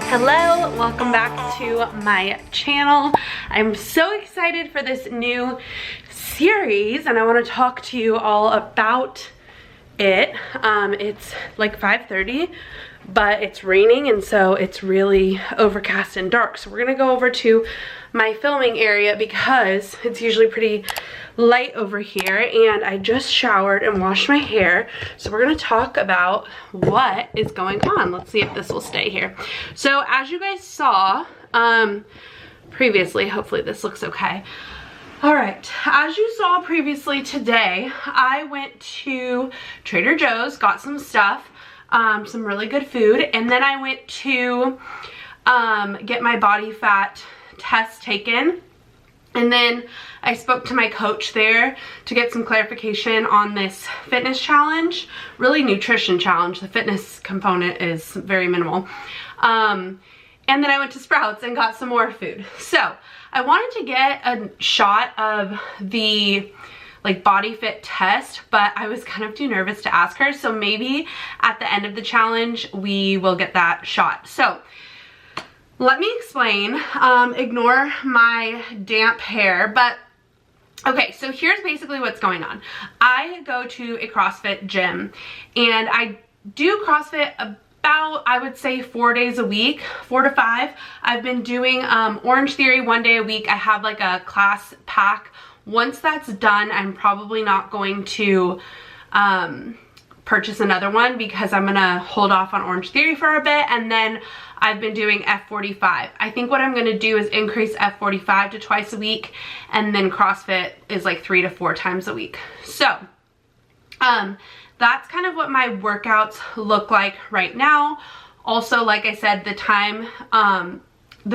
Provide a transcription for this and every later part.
Hello, welcome back to my channel. I'm so excited for this new series and I want to talk to you all about it. It's like 5:30, but it's raining and so it's really overcast and dark. So we're gonna go over to my filming area because it's usually pretty light over here, and I just showered and washed my hair. So we're gonna talk about what is going on. Let's see if this will stay here. So as you guys saw previously, hopefully this looks okay. All right, as you saw previously today, I went to Trader Joe's, got some stuff, some really good food, and then I went to get my body fat test taken. And then I spoke to my coach there to get some clarification on this fitness challenge, really nutrition challenge. The fitness component is very minimal. And then I went to Sprouts and got some more food. So I wanted to get a shot of the like body fit test, but I was kind of too nervous to ask her. So maybe at the end of the challenge, we will get that shot. So let me explain, ignore my damp hair, but okay, so here's basically what's going on. I go to a CrossFit gym and I do CrossFit about, I would say 4 days a week, 4 to 5. I've been doing Orange Theory 1 day a week. I have like a class pack. Once that's done, I'm probably not going to purchase another one because I'm gonna hold off on Orange Theory for a bit, and then I've been doing F45. I think what I'm gonna do is increase F45 to twice a week, and then CrossFit is like 3 to 4 times a week. So that's kind of what my workouts look like right now. Also, like I said, the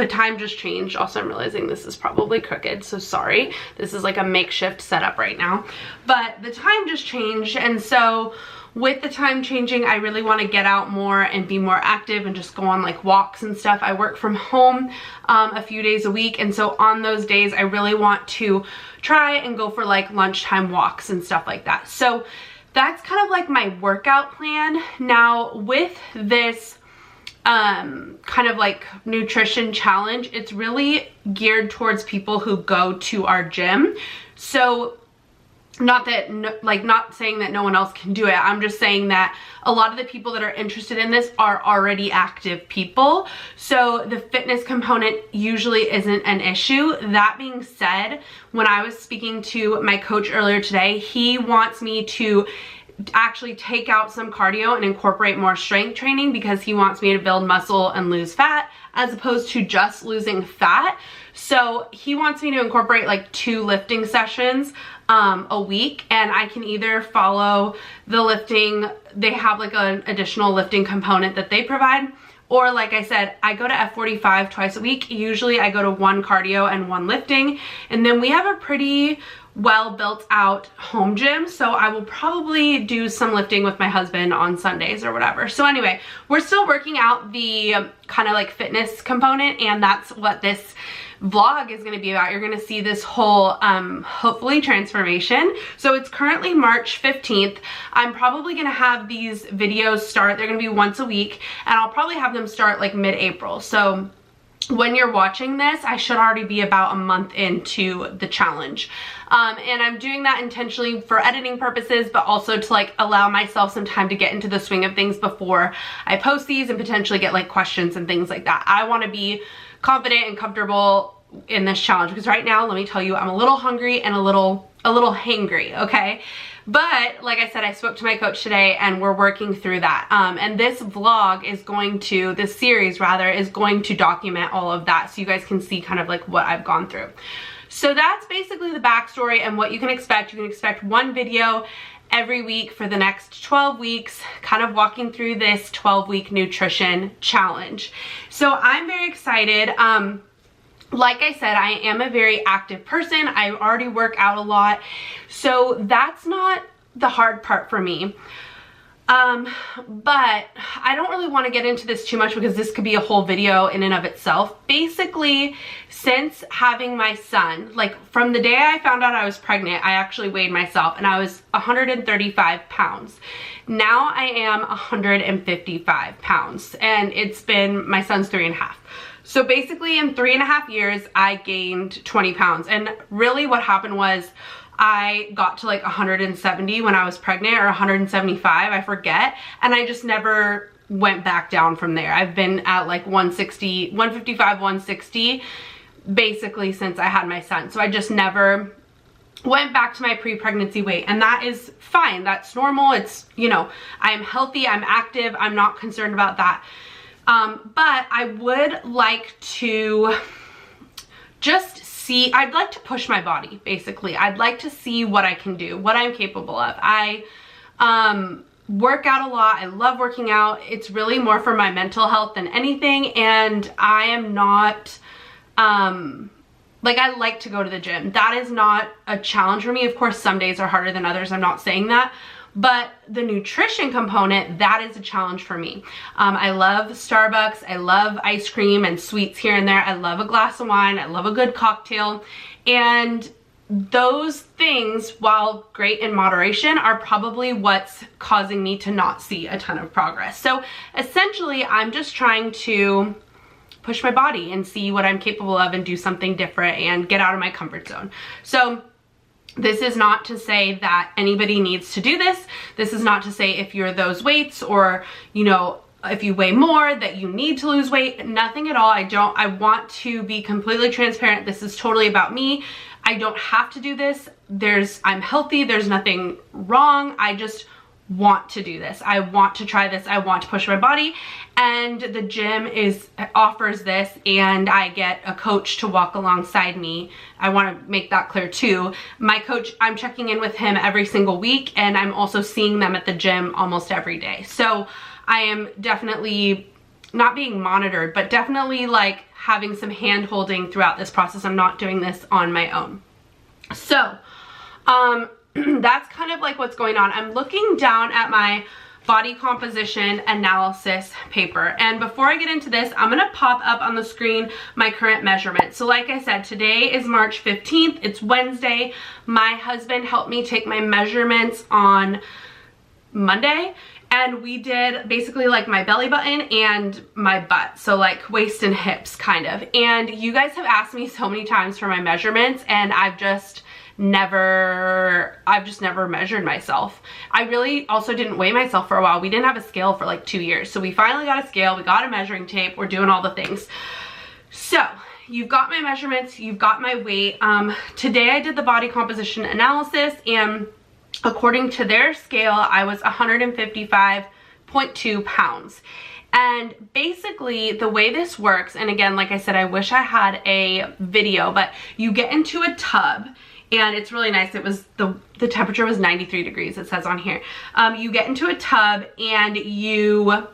time just changed. Also, I'm realizing this is probably crooked, so sorry. This is like a makeshift setup right now. But the time just changed, and so with the time changing, I really want to get out more and be more active and just go on like walks and stuff. I work from home a few days a week, and so on those days, I really want to try and go for like lunchtime walks and stuff like that. So that's kind of like my workout plan. Now with this kind of like nutrition challenge, it's really geared towards people who go to our gym. So not saying that no one else can do it. I'm just saying that a lot of the people that are interested in this are already active people. So the fitness component usually isn't an issue. That being said, when I was speaking to my coach earlier today, he wants me to actually take out some cardio and incorporate more strength training because he wants me to build muscle and lose fat as opposed to just losing fat. So he wants me to incorporate like 2 lifting sessions a week, and I can either follow the lifting, they have like an additional lifting component that they provide, or like I said, I go to F45 twice a week. Usually I go to 1 cardio and 1 lifting, and then we have a pretty well built out home gym, so I will probably do some lifting with my husband on Sundays or whatever. So anyway, we're still working out the kind of like fitness component, and that's what this vlog is going to be about. You're going to see this whole hopefully transformation. So it's currently March 15th. I'm probably going to have these videos start, they're going to be once a week, and I'll probably have them start like mid-April. So when you're watching this, I should already be about a month into the challenge. And I'm doing that intentionally for editing purposes, but also to like allow myself some time to get into the swing of things before I post these and potentially get like questions and things like that. I want to be confident and comfortable in this challenge because right now, let me tell you, I'm a little hungry and a little hangry, okay? But like I said, I spoke to my coach today and we're working through that. And this vlog is going to, this series rather, is going to document all of that so you guys can see kind of like what I've gone through. So that's basically the backstory and what you can expect. You can expect 1 video every week for the next 12 weeks, kind of walking through this 12-week nutrition challenge. So I'm very excited. Like I said, I am a very active person. I already work out a lot. So that's not the hard part for me. But I don't really want to get into this too much because this could be a whole video in and of itself. Basically, since having my son, like from the day I found out I was pregnant, I actually weighed myself and I was 135 pounds. Now I am 155 pounds and it's been, my son's 3.5. So basically in 3.5 years, I gained 20 pounds. And really what happened was I got to like 170 when I was pregnant, or 175, I forget. And I just never went back down from there. I've been at like 160, 155, 160, basically since I had my son. So I just never went back to my pre-pregnancy weight, and that is fine. That's normal. It's, you know, I'm healthy, I'm active, I'm not concerned about that. But I would like to just see, I'd like to push my body, basically. I'd like to see what I can do, what I'm capable of. I work out a lot. I love working out. It's really more for my mental health than anything, and I am not, like, I like to go to the gym. That is not a challenge for me. Of course, some days are harder than others. I'm not saying that. But the nutrition component, that is a challenge for me. I love Starbucks. I love ice cream and sweets here and there. I love a glass of wine. I love a good cocktail. And those things, while great in moderation, are probably what's causing me to not see a ton of progress. So essentially, I'm just trying to push my body and see what I'm capable of and do something different and get out of my comfort zone. So this is not to say that anybody needs to do this. This is not to say if you're those weights, or, you know, if you weigh more that you need to lose weight. Nothing at all. I want to be completely transparent. This is totally about me. I don't have to do this. I'm healthy. There's nothing wrong. I just want to do this. I want to try this. I want to push my body, and the gym offers this, and I get a coach to walk alongside me. I want to make that clear too. My coach, I'm checking in with him every single week, and I'm also seeing them at the gym almost every day. So I am definitely not being monitored, but definitely like having some hand holding throughout this process. I'm not doing this on my own. So that's kind of like what's going on. I'm looking down at my body composition analysis paper, and before I get into this, I'm gonna pop up on the screen my current measurements. So like I said, today is March 15th. It's Wednesday. My husband helped me take my measurements on Monday, and we did basically like my belly button and my butt, so like waist and hips kind of. And you guys have asked me so many times for my measurements, and I've just never measured myself. I really also didn't weigh myself for a while. We didn't have a scale for like 2 years. So we finally got a scale, we got a measuring tape, we're doing all the things. So you've got my measurements, you've got my weight. Today I did the body composition analysis, and according to their scale, I was 155.2 pounds. And basically the way this works, and again, like I said, I wish I had a video, but you get into a tub, and it's really nice. It was the temperature was 93 degrees, it says on here. You get into a tub, and you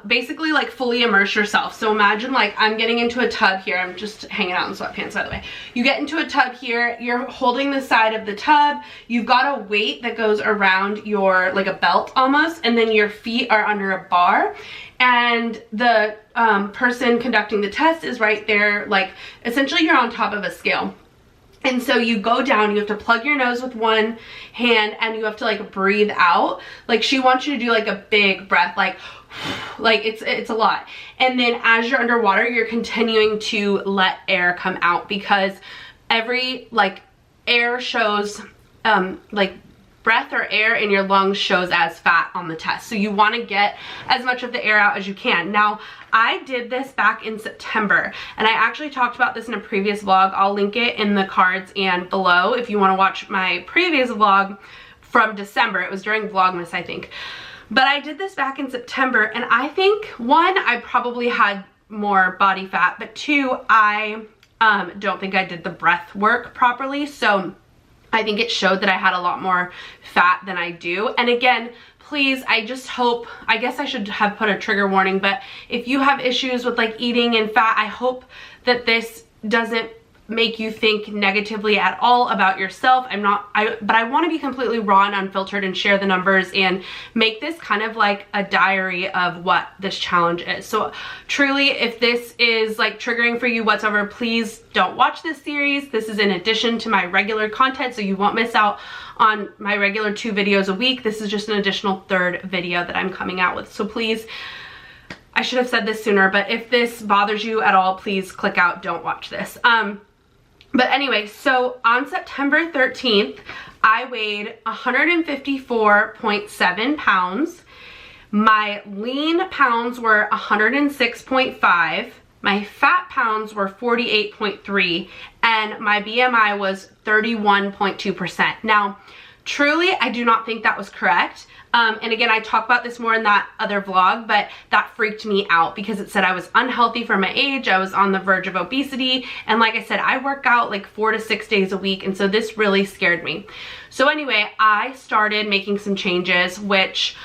basically like fully immerse yourself. So imagine like I'm getting into a tub here. I'm just hanging out in sweatpants, by the way. You get into a tub here, you're holding the side of the tub, you've got a weight that goes around your, like a belt almost, and then your feet are under a bar, and the person conducting the test is right there. Like essentially you're on top of a scale. And so you go down, you have to plug your nose with one hand, and you have to like breathe out. Like she wants you to do like a big breath, like it's a lot. And then as you're underwater, you're continuing to let air come out, because every like air shows, like breath or air in your lungs shows as fat on the test. So you want to get as much of the air out as you can. Now, I did this back in September, and I actually talked about this in a previous vlog. I'll link it in the cards and below if you want to watch my previous vlog from December. It was during Vlogmas, I think. But I did this back in September, and I think, one, I probably had more body fat, but two, I don't think I did the breath work properly. So I think it showed that I had a lot more fat than I do. And again, please, I just hope, I guess I should have put a trigger warning, but if you have issues with like eating and fat, I hope that this doesn't make you think negatively at all about yourself. But I want to be completely raw and unfiltered and share the numbers and make this kind of like a diary of what this challenge is. So truly, if this is like triggering for you whatsoever, please don't watch this series. This is in addition to my regular content, so you won't miss out on my regular 2 videos a week. This is just an additional 3rd video that I'm coming out with. So please, I should have said this sooner, but if this bothers you at all, please click out, don't watch this. But anyway, so on September 13th, I weighed 154.7 pounds. My lean pounds were 106.5. My fat pounds were 48.3, and my BMI was 31.2%. Now, truly, I do not think that was correct. And again, I talk about this more in that other vlog, but that freaked me out because it said I was unhealthy for my age. I was on the verge of obesity. And like I said, I work out like 4 to 6 days a week. And so this really scared me. So anyway, I started making some changes, which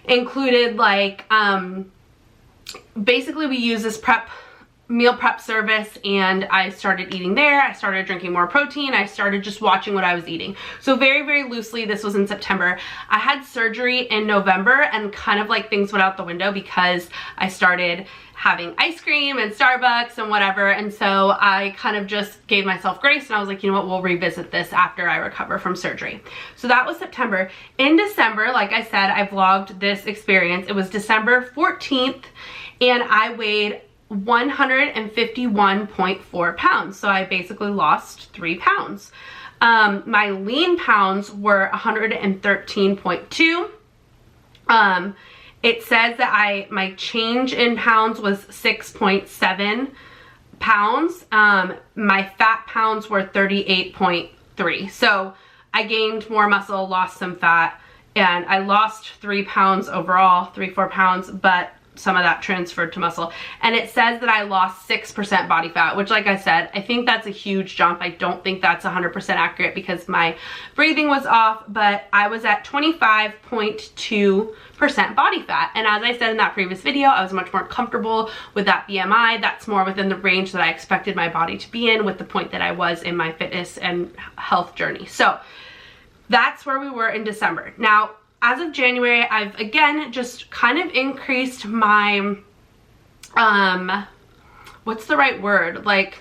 included like, basically we use this meal prep service, and I started eating there. I started drinking more protein. I started just watching what I was eating. So very, very loosely, this was in September. I had surgery in November, and kind of like things went out the window because I started having ice cream and Starbucks and whatever. And so I kind of just gave myself grace, and I was like, you know what, we'll revisit this after I recover from surgery. So that was September. In December, like I said, I vlogged this experience. It was December 14th, and I weighed 151.4 pounds. So I basically lost 3 pounds. My lean pounds were 113.2. It says that my change in pounds was 6.7 pounds. My fat pounds were 38.3. So I gained more muscle, lost some fat, and I lost 3 pounds overall, 3-4 pounds, but some of that transferred to muscle. And it says that I lost 6% body fat, which, like I said, I think that's a huge jump. I don't think that's 100% accurate because my breathing was off, but I was at 25.2% body fat. And as I said in that previous video, I was much more comfortable with that BMI. That's more within the range that I expected my body to be in, with the point that I was in my fitness and health journey. So that's where we were in December. Now, as of January, I've again just kind of increased my, what's the right word? Like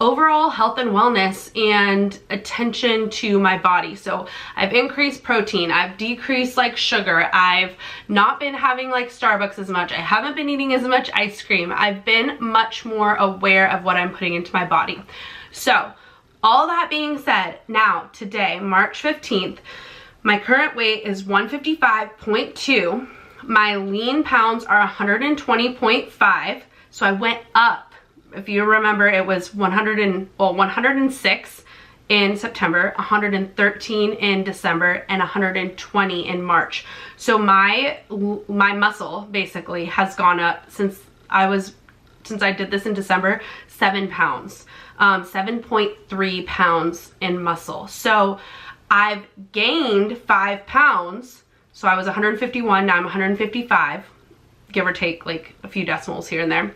overall health and wellness and attention to my body. So I've increased protein, I've decreased like sugar, I've not been having like Starbucks as much, I haven't been eating as much ice cream, I've been much more aware of what I'm putting into my body. So all that being said, now today, March 15th, my current weight is 155.2. My lean pounds are 120.5. So I went up. If you remember, it was 106 in September, 113 in December, and 120 in March. So my muscle basically has gone up since I did this in December, 7 pounds, 7.3 pounds in muscle. So I've gained 5 pounds. So I was 151, now I'm 155, give or take like a few decimals here and there.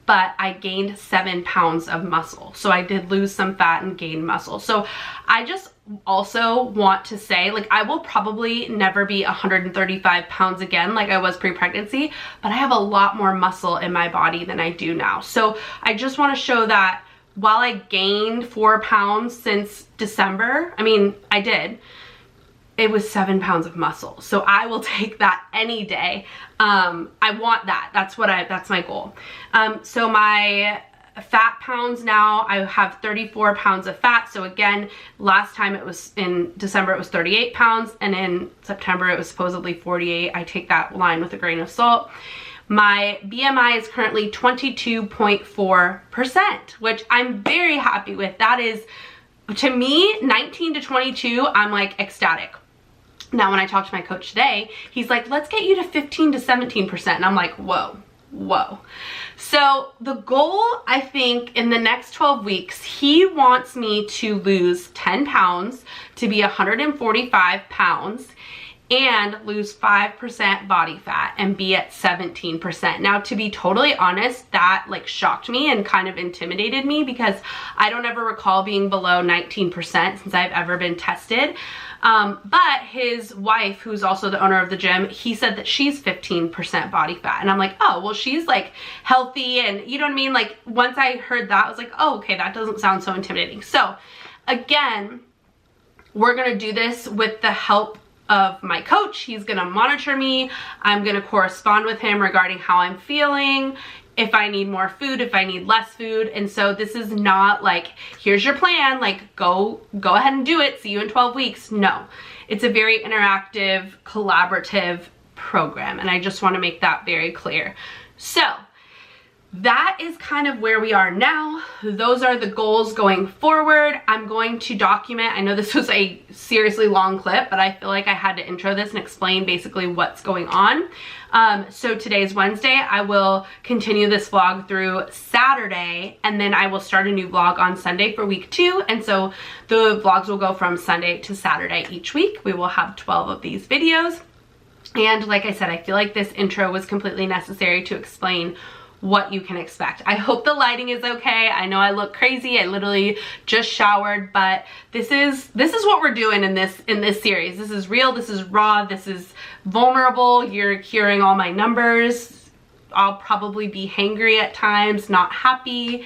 But I gained 7 pounds of muscle. So I did lose some fat and gain muscle. So I just also want to say, like, I will probably never be 135 pounds again like I was pre-pregnancy, but I have a lot more muscle in my body than I do now. So I just want to show that while I gained 4 pounds since December, I mean, I did, it was 7 pounds of muscle. So I will take that any day. I want that. That's my goal. So my fat pounds now, I have 34 pounds of fat. So again, last time it was in December, it was 38 pounds. And in September, it was supposedly 48. I take that line with a grain of salt. My BMI is currently 22.4%, which I'm very happy with. That is, to me, 19 to 22, I'm like ecstatic. Now, when I talked to my coach today, he's like, let's get you to 15 to 17%. And I'm like, whoa. So the goal, I think, in the next 12 weeks, he wants me to lose 10 pounds to be 145 pounds. and lose 5% body fat and be at 17%. Now, to be totally honest, that like shocked me and kind of intimidated me because I don't ever recall being below 19% since I've ever been tested. But his wife, who's also the owner of the gym, he said that she's 15% body fat. And I'm like, oh, well, she's like healthy. And you know what I mean? Like once I heard that, I was like, oh, okay, that doesn't sound so intimidating. So again, we're gonna do this with the help of my coach. He's gonna monitor me. I'm gonna correspond with him regarding how I'm feeling, if I need more food, if I need less food. And so this is not like, here's your plan, like go ahead and do it, see you in 12 weeks. No, it's a very interactive, collaborative program. And I just wanna make that very clear. So that is kind of where we are now. Those are the goals going forward. I'm going to document, I know this was a seriously long clip, but I feel like I had to intro this and explain basically what's going on. So today's Wednesday. I will continue this vlog through Saturday, and then I will start a new vlog on Sunday for week 2. And so the vlogs will go from Sunday to Saturday each week. We will have 12 of these videos. And like I said, I feel like this intro was completely necessary to explain what you can expect. I hope the lighting is okay. I know I look crazy. I literally just showered, but this is what we're doing in this series. This is real, this is raw, this is vulnerable. You're hearing all my numbers. I'll probably be hangry at times, not happy.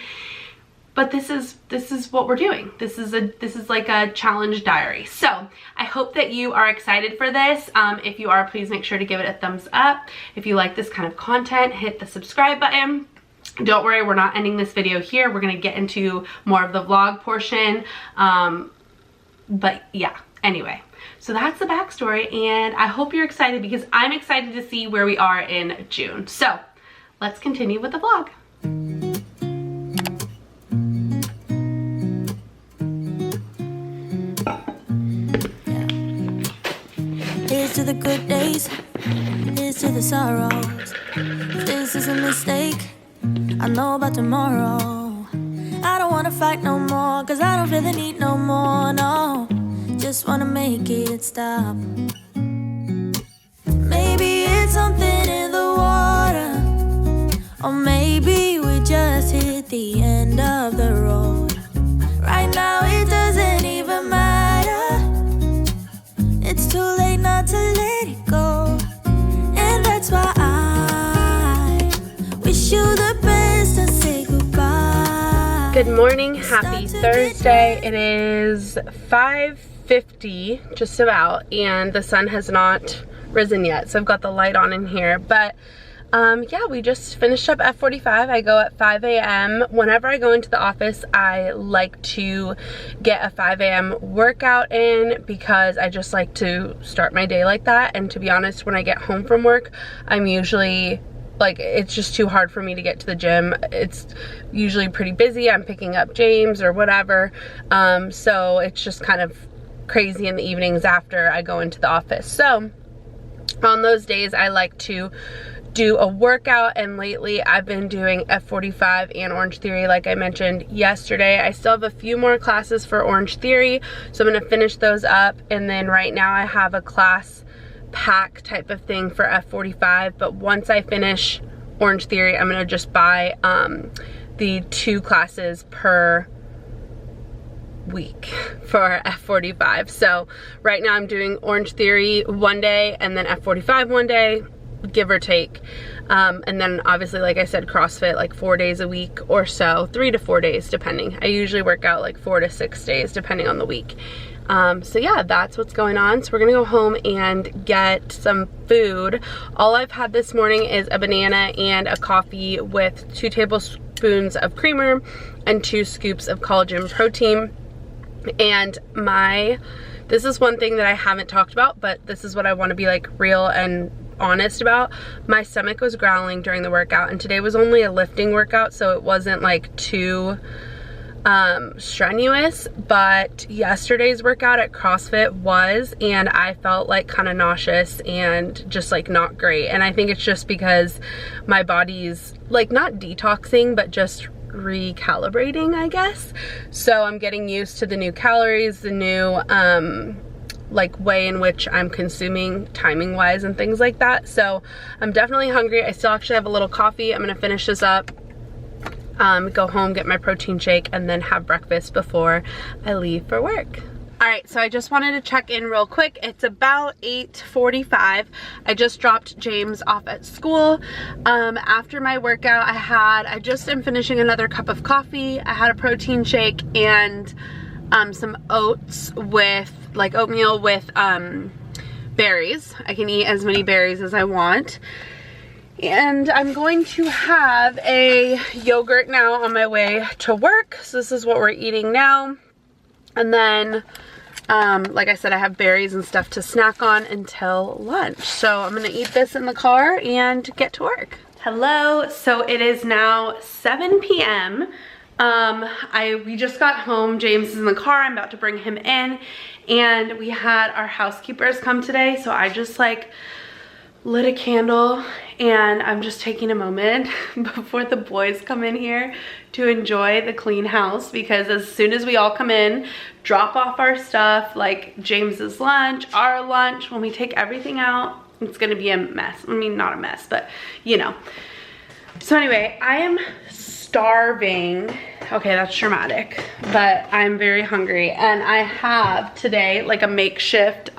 But this is what we're doing. This is like a challenge diary. So I hope that you are excited for this. If you are, please make sure to give it a thumbs up. If you like this kind of content, hit the subscribe button. Don't worry, we're not ending this video here. We're gonna get into more of the vlog portion. But yeah, anyway. So that's the backstory, and I hope you're excited because I'm excited to see where we are in June. So let's continue with the vlog. Here's to the good days, here's to the sorrows. If this is a mistake, I know about tomorrow. I don't wanna fight no more, cause I don't feel the need no more, no. Just wanna make it stop. Maybe it's something in the water, or maybe we just hit the end of the road. Right now it doesn't even matter. It's too late not to let it go. And that's why I wish you the best and say goodbye. Good morning, happy Thursday. It is 5:50 just about, and the sun has not risen yet, so I've got the light on in here. But yeah, we just finished up at 45. I go at 5 a.m. Whenever I go into the office, I like to get a 5 a.m. workout in because I just like to start my day like that. And to be honest, when I get home from work, I'm usually like, it's just too hard for me to get to the gym. It's usually pretty busy. I'm picking up James or whatever. So it's just kind of crazy in the evenings after I go into the office. So on those days, I like to do a workout, and lately I've been doing F45 and Orange Theory like I mentioned yesterday. I still have a few more classes for Orange Theory, so I'm gonna finish those up, and then right now I have a class pack type of thing for F45, but once I finish Orange Theory, I'm gonna just buy the 2 classes per week for F45. So right now I'm doing Orange Theory one day and then F45 one day, give or take, and then obviously, like I said, CrossFit like 4 days a week or so, 3 to 4 days depending. I usually work out like 4 to 6 days depending on the week. So yeah, that's what's going on. So we're gonna go home and get some food. All I've had this morning is a banana and a coffee with 2 tablespoons of creamer and 2 scoops of collagen protein. And this is one thing that I haven't talked about, but this is what I want to be like real and honest about. My stomach was growling during the workout, and today was only a lifting workout, so it wasn't like too strenuous, but yesterday's workout at CrossFit was, and I felt like kind of nauseous and just like not great. And I think it's just because my body's like not detoxing, but just recalibrating, I guess. So I'm getting used to the new calories, the new like way in which I'm consuming timing wise and things like that. So I'm definitely hungry. I still actually have a little coffee. I'm gonna finish this up, go home, get my protein shake, and then have breakfast before I leave for work. All right, so I just wanted to check in real quick. It's about 8:45. I just dropped James off at school. After my workout, I just am finishing another cup of coffee. I had a protein shake and some oats with, like oatmeal with berries. I can eat as many berries as I want. And I'm going to have a yogurt now on my way to work. So this is what we're eating now. And then, like I said, I have berries and stuff to snack on until lunch. So I'm gonna eat this in the car and get to work. Hello, so it is now 7 p.m. We just got home. James is in the car. I'm about to bring him in. And we had our housekeepers come today. So I just like lit a candle and I'm just taking a moment before the boys come in here to enjoy the clean house, because as soon as we all come in, drop off our stuff, like James's lunch, our lunch, when we take everything out, it's gonna be a mess. I mean, not a mess, but you know. So anyway, I am starving. Okay, that's dramatic, but I'm very hungry, and I have today like a makeshift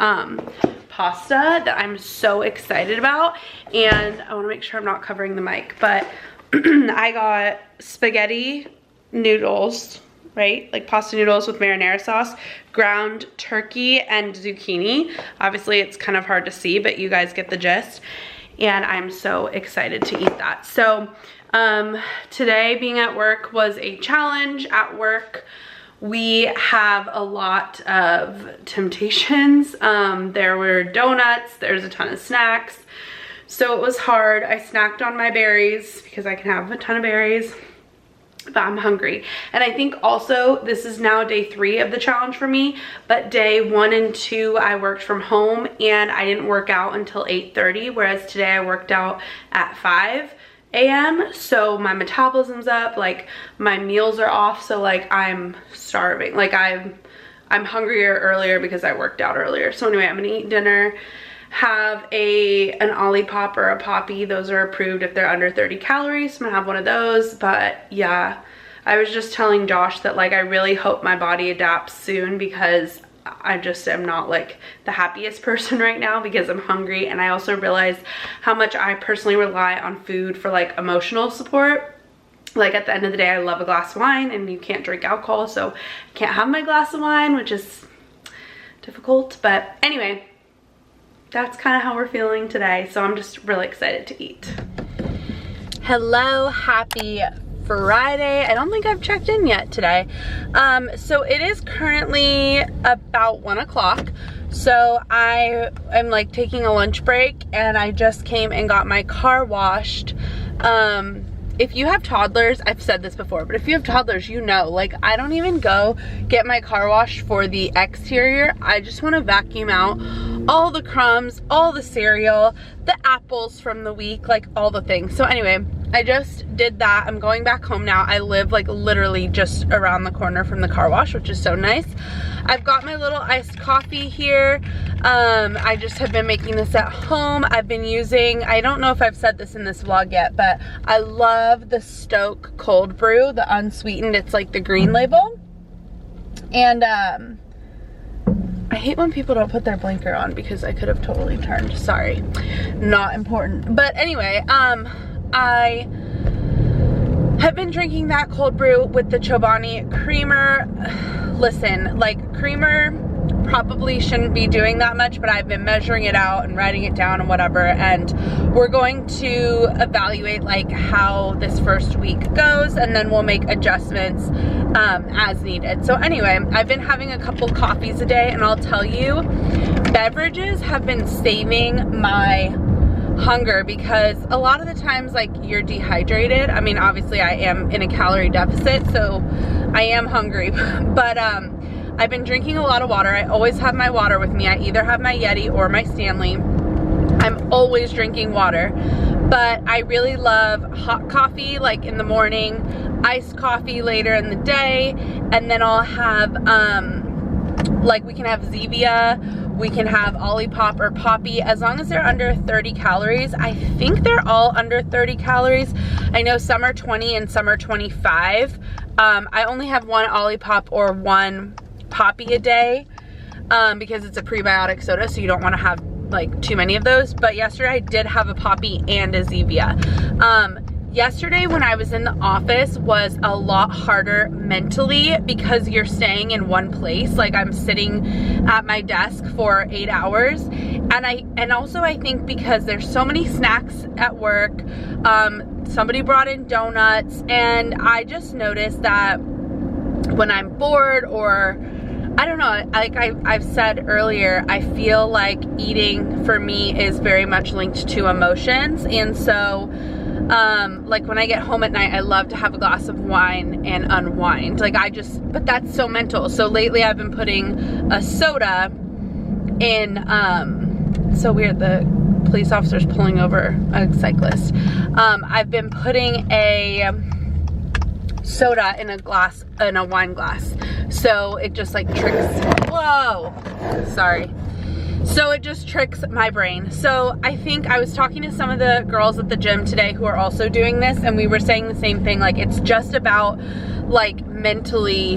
pasta that I'm so excited about. And I want to make sure I'm not covering the mic, but I got spaghetti noodles, right? Like pasta noodles with marinara sauce, ground turkey, and zucchini. Obviously it's kind of hard to see, but you guys get the gist. And I'm so excited to eat that. So today being at work was a challenge. At work we have a lot of temptations. There were donuts, there's a ton of snacks. So it was hard. I snacked on my berries because I can have a ton of berries, but I'm hungry. And I think also this is now day 3 of the challenge for me, but day 1 and 2 I worked from home and I didn't work out until 8:30, whereas today I worked out at 5 a.m. So my metabolism's up, like my meals are off, so like I'm starving. Like I'm hungrier earlier because I worked out earlier. So anyway, I'm gonna eat dinner, have an Olipop or a Poppy. Those are approved if they're under 30 calories. So I'm gonna have one of those. But yeah, I was just telling Josh that like I really hope my body adapts soon, because I just am not like the happiest person right now because I'm hungry. And I also realized how much I personally rely on food for like emotional support. Like at the end of the day, I love a glass of wine, and you can't drink alcohol, so I can't have my glass of wine, which is difficult. But anyway, that's kind of how we're feeling today. So I'm just really excited to eat. Hello, happy Friday. I don't think I've checked in yet today. So it is currently about 1 o'clock. So I am like taking a lunch break, and I just came and got my car washed. If you have toddlers, I've said this before, but if you have toddlers, you know, like I don't even go get my car washed for the exterior. I just want to vacuum out all the crumbs, all the cereal, the apples from the week, like all the things. So anyway, I just did that. I'm going back home now. I live like literally just around the corner from the car wash, which is so nice. I've got my little iced coffee here. I just have been making this at home. I've been using, I don't know if I've said this in this vlog yet, but I love the Stoke cold brew, the unsweetened. It's like the green label. And I hate when people don't put their blinker on because I could have totally turned. Sorry, not important. But anyway, I have been drinking that cold brew with the Chobani creamer. Listen, like creamer probably shouldn't be doing that much, but I've been measuring it out and writing it down and whatever, and we're going to evaluate like how this first week goes, and then we'll make adjustments as needed. So anyway, I've been having a couple coffees a day, and I'll tell you, beverages have been saving my hunger, because a lot of the times like you're dehydrated. I mean, obviously I am in a calorie deficit, so I am hungry, but I've been drinking a lot of water. I always have my water with me. I either have my Yeti or my Stanley. I'm always drinking water, but I really love hot coffee like in the morning, iced coffee later in the day, and then I'll have like we can have Zevia we can have Olipop or Poppy as long as they're under 30 calories. I think they're all under 30 calories. I know some are 20 and some are 25. I only have one Olipop or one Poppy a day because it's a prebiotic soda, so you don't want to have like too many of those. But yesterday I did have a Poppy and a Zevia. Yesterday when I was in the office was a lot harder mentally because you're staying in one place. Like I'm sitting at my desk for 8 hours. And also I think because there's so many snacks at work, somebody brought in donuts, and I just noticed that when I'm bored, or I don't know, like I've said earlier, I feel like eating for me is very much linked to emotions. And so like when I get home at night, I love to have a glass of wine and unwind. Like but that's so mental. So lately I've been putting a soda in, so weird, the police officer's pulling over a cyclist. I've been putting a soda in a wine glass. So it just like tricks, whoa, sorry. So it just tricks my brain. So I think I was talking to some of the girls at the gym today who are also doing this, and we were saying the same thing. Like it's just about like mentally,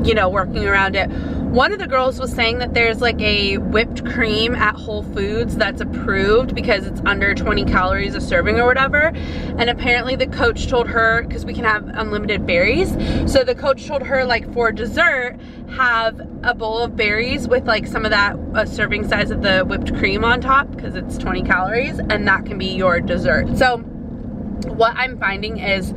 you know, working around it. One of the girls was saying that there's like a whipped cream at Whole Foods that's approved because it's under 20 calories a serving or whatever. And apparently the coach told her, because we can have unlimited berries, so the coach told her like for dessert, have a bowl of berries with like some of that serving size of the whipped cream on top because it's 20 calories, and that can be your dessert. So what I'm finding is,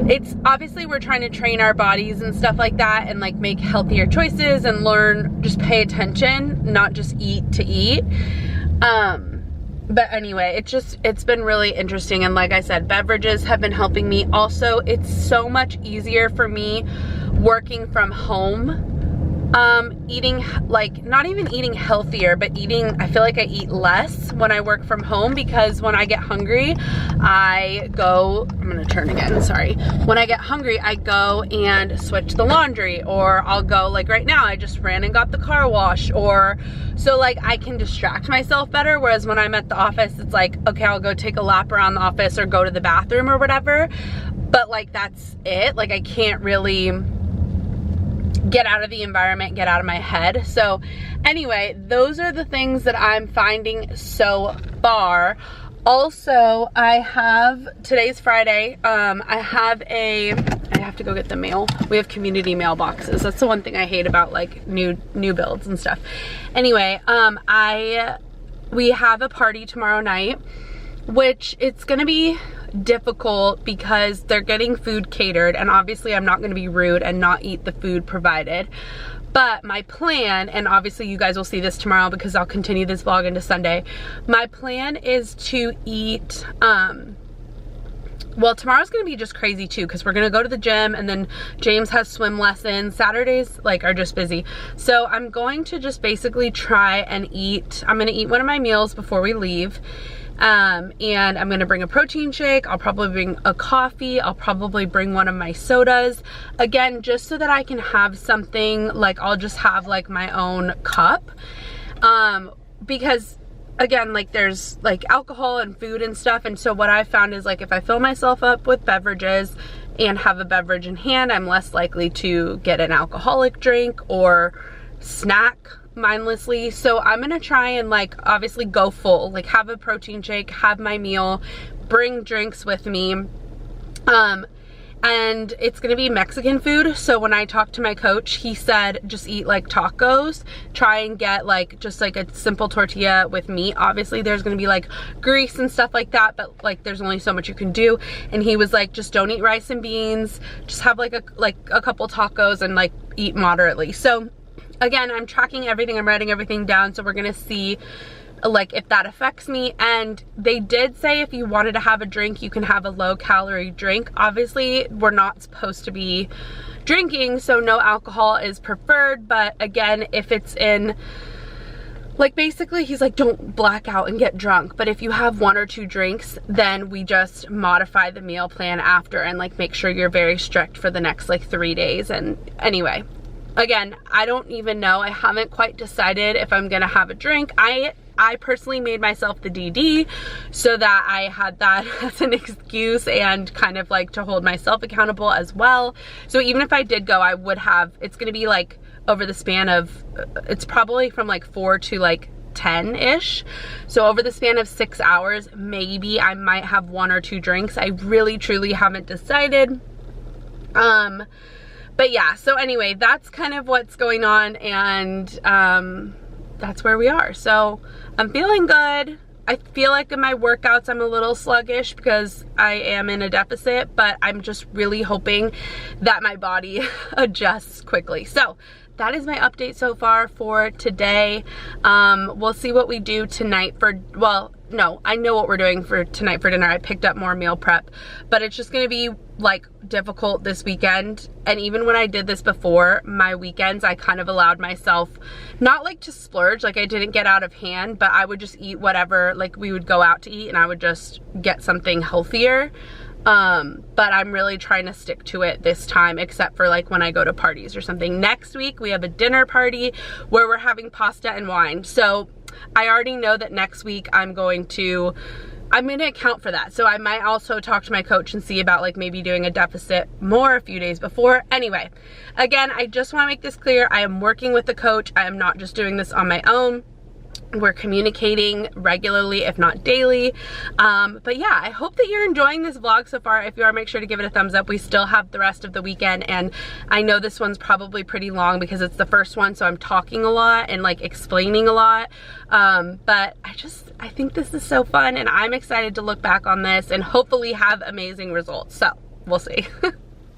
it's obviously we're trying to train our bodies and stuff like that, and like make healthier choices and learn, just pay attention, not just eat to eat. But anyway, it's been really interesting. And like I said, beverages have been helping me. Also, it's so much easier for me working from home, eating, like not even eating healthier, but eating, I feel like I eat less when I work from home, because when I get hungry, I go, I'm gonna turn again, sorry. When I get hungry, I go and switch the laundry, or I'll go, like right now, I just ran and got the car wash, or so like I can distract myself better. Whereas when I'm at the office, it's like, okay, I'll go take a lap around the office or go to the bathroom or whatever. But like, that's it. Like I can't really get out of the environment, get out of my head. So anyway, those are the things that I'm finding so far. Also, I have, today's Friday, I have to go get the mail. We have community mailboxes. That's the one thing I hate about like new builds and stuff. Anyway, we have a party tomorrow night, which it's gonna be difficult because they're getting food catered, and obviously I'm not going to be rude and not eat the food provided. But my plan, and obviously you guys will see this tomorrow because I'll continue this vlog into Sunday, my plan is to eat, well, tomorrow's gonna be just crazy too, because we're gonna go to the gym, and then James has swim lessons. Saturdays like are just busy. So I'm going to just basically try and eat, I'm gonna eat one of my meals before we leave. And I'm gonna bring a protein shake. I'll probably bring a coffee. I'll probably bring one of my sodas. Again, just so that I can have something, like I'll just have like my own cup. Because again, like there's like alcohol and food and stuff. And so what I found is like if I fill myself up with beverages and have a beverage in hand, I'm less likely to get an alcoholic drink or snack mindlessly. So I'm gonna try and like obviously go full, like have a protein shake, have my meal, bring drinks with me, and it's gonna be Mexican food. So when I talked to my coach, he said just eat like tacos, try and get like just like a simple tortilla with meat. Obviously there's gonna be like grease and stuff like that, but like there's only so much you can do. And he was like, just don't eat rice and beans, just have like a couple tacos and like eat moderately. So again, I'm tracking everything, I'm writing everything down, so we're gonna see like if that affects me. And they did say if you wanted to have a drink, you can have a low calorie drink. Obviously we're not supposed to be drinking, so no alcohol is preferred. But again, if it's in, like basically he's like, don't black out and get drunk, but if you have 1 or 2 drinks, then we just modify the meal plan after and like make sure you're very strict for the next like 3 days. And anyway, again, I don't even know. I haven't quite decided if I'm gonna have a drink. I personally made myself the DD so that I had that as an excuse and kind of like to hold myself accountable as well. So even if I did go, I would have, it's gonna be like over the span of, it's probably from like 4 to like 10-ish. So over the span of 6 hours, maybe I might have 1 or 2 drinks. I really truly haven't decided. But yeah, so anyway, that's kind of what's going on, and that's where we are. So I'm feeling good. I feel like in my workouts I'm a little sluggish because I am in a deficit, but I'm just really hoping that my body adjusts quickly. So that is my update so far for today. We'll see what we do tonight for, well, no, I know what we're doing for tonight for dinner. I picked up more meal prep, but it's just gonna be like difficult this weekend. And even when I did this before, my weekends, I kind of allowed myself not like to splurge, like I didn't get out of hand, but I would just eat whatever, like we would go out to eat and I would just get something healthier. But I'm really trying to stick to it this time, except for like when I go to parties or something. Next week we have a dinner party where we're having pasta and wine. So I already know that next week I'm gonna account for that. So I might also talk to my coach and see about like maybe doing a deficit more a few days before. Anyway, again, I just want to make this clear. I am working with the coach. I am not just doing this on my own. We're communicating regularly, if not daily. But yeah, I hope that you're enjoying this vlog so far. If you are, make sure to give it a thumbs up. We still have the rest of the weekend, and I know this one's probably pretty long because it's the first one, so I'm talking a lot and like explaining a lot. But I think this is so fun, and I'm excited to look back on this and hopefully have amazing results. So we'll see.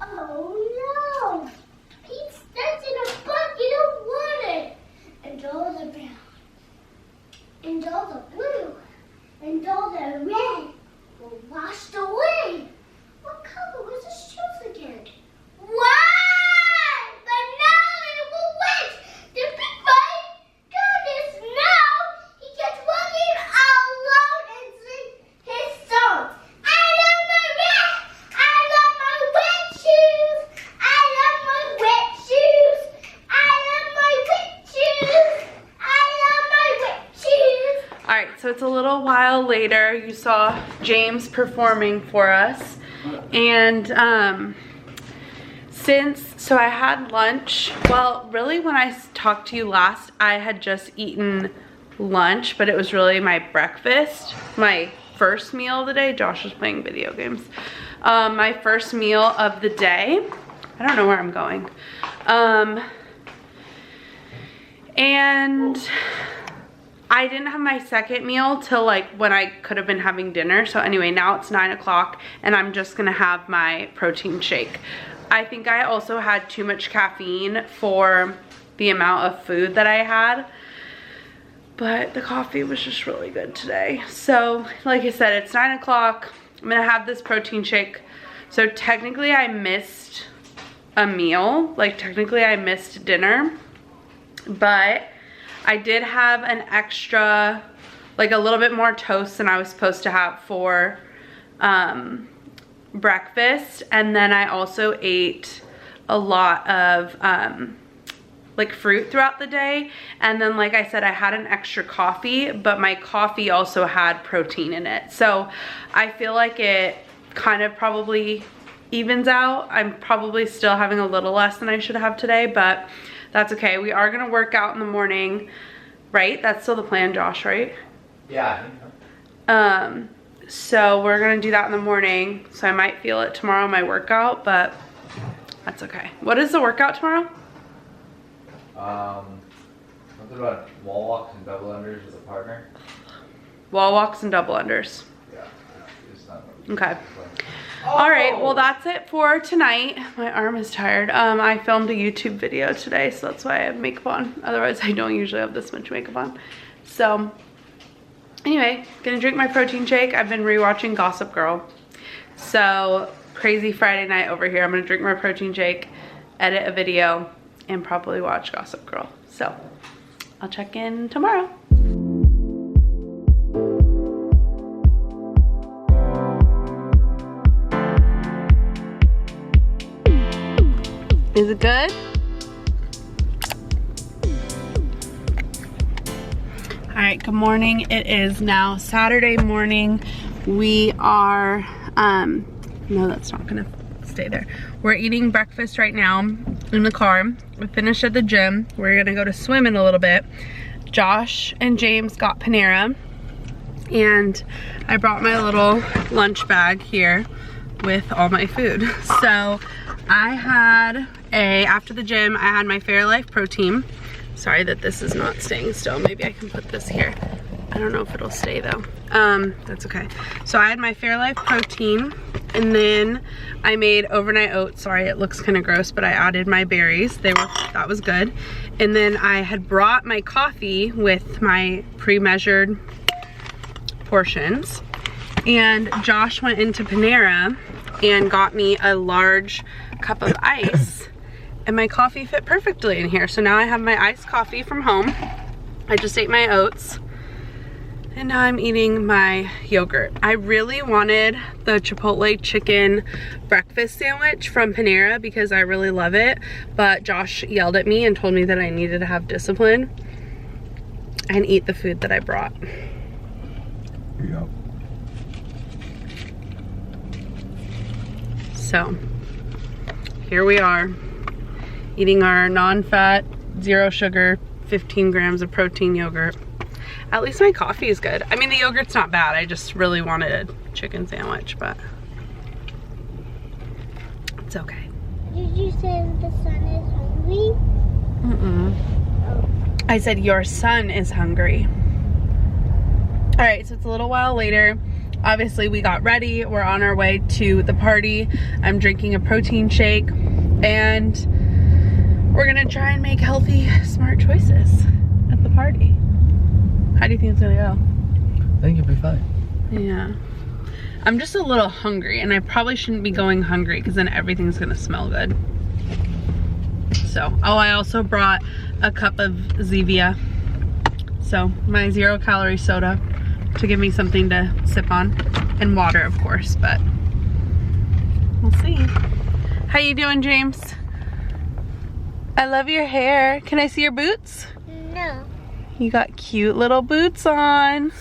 Oh no! Pete's that's in a bucket of water, and all the brown. And all the blue and all the red were washed away. What color was his shoes again? White! But now they were wet. The big boy goodness now he gets walking alone and sing his song. I love my red. I love my wet shoes. I love my wet shoes. I love my wet shoes. I love my wet shoes. All right, so it's a little while later. You saw James performing for us, and so I had lunch. Well, really when I talked to you last, I had just eaten lunch, but it was really my breakfast, my first meal of the day. Josh was playing video games. My first meal of the day. I don't know where I'm going. And I didn't have my second meal till like when I could have been having dinner. So anyway, now it's 9 o'clock and I'm just gonna have my protein shake. I think I also had too much caffeine for the amount of food that I had, but the coffee was just really good today. So like I said, it's 9 o'clock. I'm gonna have this protein shake. So technically I missed a meal, like technically I missed dinner, but I did have an extra, like a little bit more toast than I was supposed to have for breakfast. And then I also ate a lot of like fruit throughout the day. And then like I said, I had an extra coffee, but my coffee also had protein in it. So I feel like it kind of probably evens out. I'm probably still having a little less than I should have today, but that's okay. We are gonna work out in the morning, right? That's still the plan, Josh, right? Yeah, I think so. So we're gonna do that in the morning. So I might feel it tomorrow in my workout, but that's okay. What is the workout tomorrow? Something about wall walks and double unders with a partner. Wall walks and double unders. Yeah, it's not. Okay. All right, well that's it for tonight. My arm is tired. I filmed a YouTube video today, so that's why I have makeup on. Otherwise, I don't usually have this much makeup on. So anyway, gonna drink my protein shake. I've been rewatching Gossip Girl. So crazy Friday night over here. I'm gonna drink my protein shake, edit a video, and probably watch Gossip Girl. So I'll check in tomorrow. Is it good? Alright, good morning. It is now Saturday morning. We are, no, that's not gonna stay there. We're eating breakfast right now in the car. We finished at the gym. We're gonna go to swim in a little bit. Josh and James got Panera, and I brought my little lunch bag here with all my food. So I had after the gym, I had my Fairlife protein. Sorry that this is not staying still. Maybe I can put this here. I don't know if it'll stay though. That's okay. So I had my Fairlife protein, and then I made overnight oats. Sorry, it looks kind of gross, but I added my berries. That was good. And then I had brought my coffee with my pre-measured portions. And Josh went into Panera and got me a large cup of ice. And my coffee fit perfectly in here. So now I have my iced coffee from home. I just ate my oats. And now I'm eating my yogurt. I really wanted the Chipotle chicken breakfast sandwich from Panera because I really love it. But Josh yelled at me and told me that I needed to have discipline and eat the food that I brought. Yeah. So here we are, eating our non-fat, zero sugar, 15 grams of protein yogurt. At least my coffee is good. I mean, the yogurt's not bad. I just really wanted a chicken sandwich, but it's okay. Did you say the son is hungry? Oh. I said your son is hungry. All right, so it's a little while later. Obviously, we got ready. We're on our way to the party. I'm drinking a protein shake, and we're gonna try and make healthy, smart choices at the party. How do you think it's gonna go? I think you'll be fine. Yeah. I'm just a little hungry, and I probably shouldn't be going hungry because then everything's gonna smell good. So, oh, I also brought a cup of Zevia. So, my 0-calorie soda to give me something to sip on. And water, of course, but we'll see. How you doing, James? I love your hair. Can I see your boots? No. You got cute little boots on.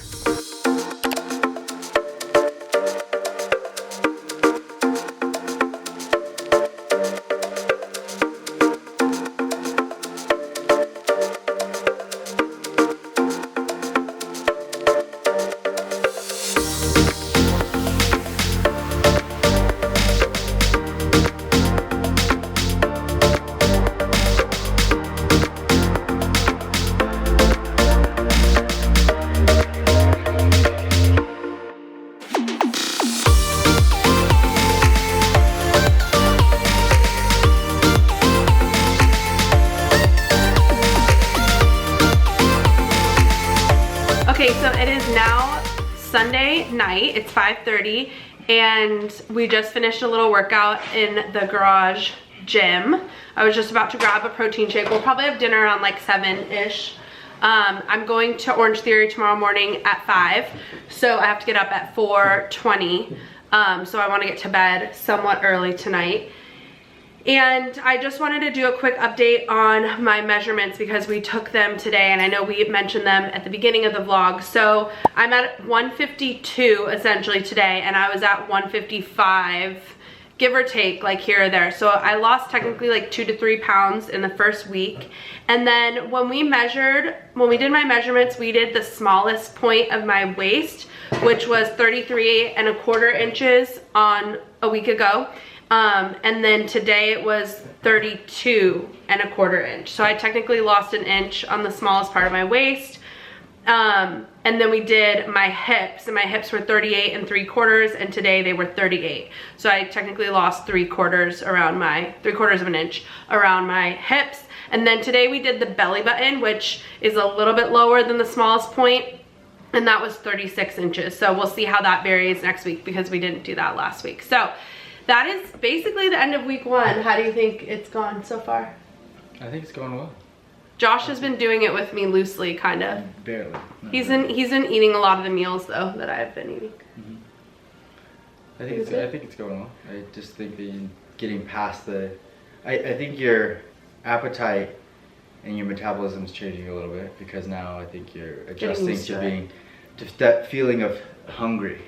Okay, so it is now Sunday night. It's 5:30, and we just finished a little workout in the garage gym. I was just about to grab a protein shake. We'll probably have dinner around like 7-ish. I'm going to Orange Theory tomorrow morning at 5, so I have to get up at 4:20. So I want to get to bed somewhat early tonight. And I just wanted to do a quick update on my measurements because we took them today, and I know we mentioned them at the beginning of the vlog. So I'm at 152 essentially today, and I was at 155, give or take, like here or there. So I lost technically like 2 to 3 pounds in the first week. And then when we did my measurements, we did the smallest point of my waist, which was 33¼ inches on a week ago. And then today it was 32¼ inch. So I technically lost an inch on the smallest part of my waist. And then we did my hips, and my hips were 38¾ and today they were 38. So I technically lost 3/4 of an inch around my hips. And then today we did the belly button, which is a little bit lower than the smallest point, and that was 36 inches. So we'll see how that varies next week because we didn't do that last week. So that is basically the end of week 1. How do you think it's gone so far? I think it's going well. Josh has been doing it with me loosely, kind of. Barely. No, He's been eating a lot of the meals though that I've been eating. I think it's going well. I just think that you're getting past the. I think your appetite and your metabolism's changing a little bit because now I think you're Getting adjusting used to to it. being just that feeling of hungry.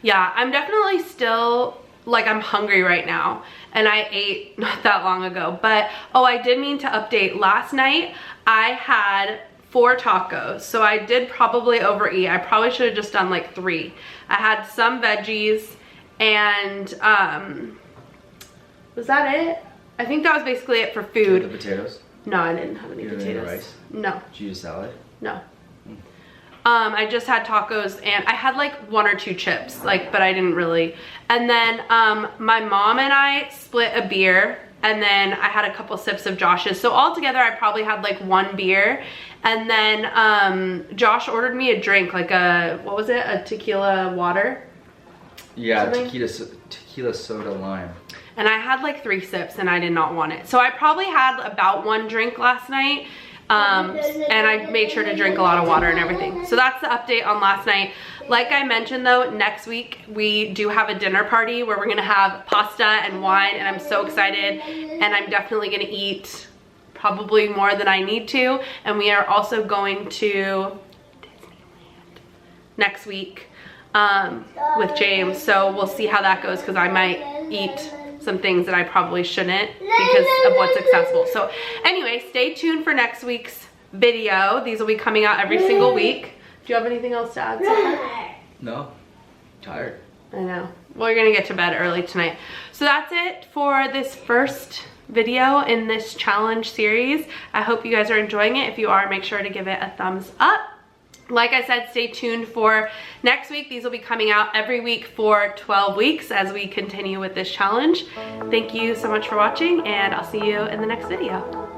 Yeah, I'm definitely still, like, I'm hungry right now, and I ate not that long ago. But oh, I did mean to update. Last night I had 4 tacos, so I did probably overeat. I probably should have just done like 3. I had some veggies and was that it? I think that was basically it for Did you food. have the potatoes? No, I didn't have any You didn't have any potatoes. rice? No, Did you eat a salad? no. I just had tacos, and I had like 1 or 2 chips, like, but I didn't really. And then my mom and I split a beer, and then I had a couple sips of Josh's. So altogether I probably had like 1 beer. And then Josh ordered me a drink, like a, what was it? A tequila water? Yeah, Something? tequila soda lime. And I had like 3 sips and I did not want it. So I probably had about 1 drink last night. And I made sure to drink a lot of water and everything. So that's the update on last night. Like I mentioned though, next week we do have a dinner party where we're gonna have pasta and wine, and I'm so excited. And I'm definitely gonna eat probably more than I need to. And we are also going to Disneyland next week with James. So we'll see how that goes, because I might eat some things that I probably shouldn't because of what's accessible. So anyway, stay tuned for next week's video. These will be coming out every single week. Do you have anything else to add, Sophia? No, tired. I know. Well, you're gonna get to bed early tonight. So that's it for this first video in this challenge series. I hope you guys are enjoying it. If you are, make sure to give it a thumbs up. Like I said, stay tuned for next week. These will be coming out every week for 12 weeks as we continue with this challenge. Thank you so much for watching, and I'll see you in the next video.